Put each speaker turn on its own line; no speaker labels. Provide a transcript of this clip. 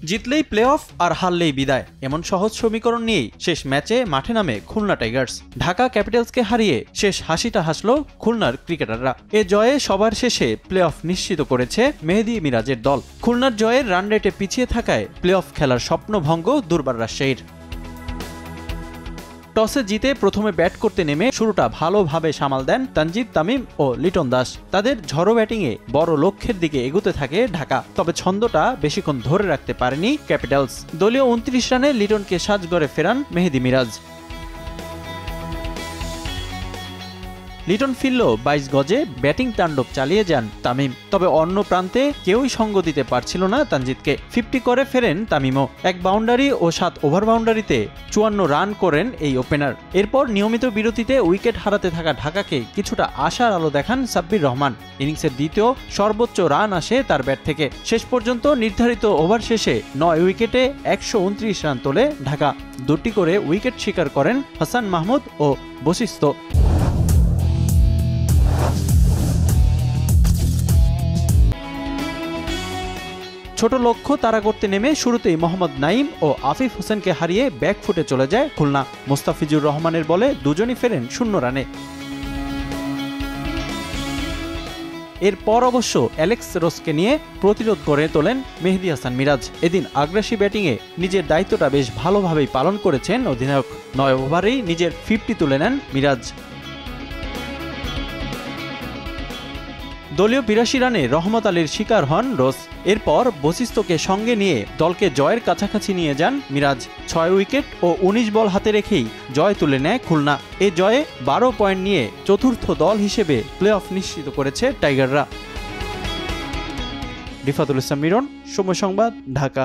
জিতলেই play of আর হারলেই বিদায়, এমন সহজ সমীকরণ নিয়েই শেষ ম্যাচে মাঠে নামে খুলনা টাইগার্স। ঢাকা ক্যাপিটালসকে হারিয়ে শেষ হাসিটা হাসল খুলনার ক্রিকেটাররা। এ জয়ে সবার শেষে প্লে অফ নিশ্চিত করেছে মেহেদী মিরাজের দল। খুলনার জয়ের রান রেটে পিছিয়ে থাকায় প্লে অফ খেলার স্বপ্নভঙ্গ দুর্বার রাজশাহীর। টসে জিতে প্রথমে ব্যাট করতে নেমে শুরুটা ভালোভাবে সামাল দেন তানজিদ তামিম ও লিটন দাস। তাদের ঝড়ো ব্যাটিংয়ে বড় লক্ষ্যের দিকে এগোতে থাকে ঢাকা, তবে ছন্দটা বেশিক্ষণ ধরে রাখতে পারেনি ক্যাপিটালস। দলীয় 29 রানে লিটনকে সাজঘরে ফেরান মেহেদী মিরাজ। লিটন ফিরল 22 গজে, ব্যাটিং তাণ্ডব চালিয়ে যান তামিম। তবে অন্য প্রান্তে কেউই সঙ্গ দিতে পারছিল না তানজিদকে। 50 করে ফেরেন তামিমও। 1 বাউন্ডারি ও 7 ওভার বাউন্ডারিতে 54 রান করেন এই ওপেনার। এরপর নিয়মিত বিরতিতে উইকেট হারাতে থাকা ঢাকাকে কিছুটা আশার আলো দেখান সাব্বির রহমান। ইনিংসের দ্বিতীয় সর্বোচ্চ রান আসে তার ব্যাট থেকে। শেষ পর্যন্ত নির্ধারিত ওভার শেষে 9 উইকেটে 129 রান তোলে ঢাকা। 2টি করে উইকেট শিকার করেন হাসান মাহমুদ ও বশিষ্ঠ। ছোট লক্ষ্য তাড়া করতে নেমে শুরুতেই মোহাম্মদ নাইম ও আফিফ হোসেনকে হারিয়ে ব্যাকফুটে চলে যায় খুলনা। মোস্তাফিজুর রহমানের বলে দুজনই ফেরেন 0 রানে। এরপর অবশ্য অ্যালেক্স রোসকে নিয়ে প্রতিরোধ করে তোলেন মেহেদী হাসান মিরাজ। এদিন আগ্রাসী ব্যাটিংয়ে নিজের দায়িত্বটা বেশ ভালোভাবেই পালন করেছেন অধিনায়ক। 9 ওভারেই নিজের 50 তুলে নেন মিরাজ। দলীয় 82 রানে রহমত আলীর শিকার হন রোস। এরপর বশিষ্ঠকে সঙ্গে নিয়ে দলকে জয়ের কাছাকাছি নিয়ে যান মিরাজ। 6 উইকেট ও 19 বল হাতে রেখেই জয় তুলে নেয় খুলনা। এ জয়ে 12 পয়েন্ট নিয়ে চতুর্থ দল হিসেবে প্লে অফ নিশ্চিত করেছে টাইগাররা। রিফাতুল ইসলাম মিরন, সময় সংবাদ, ঢাকা।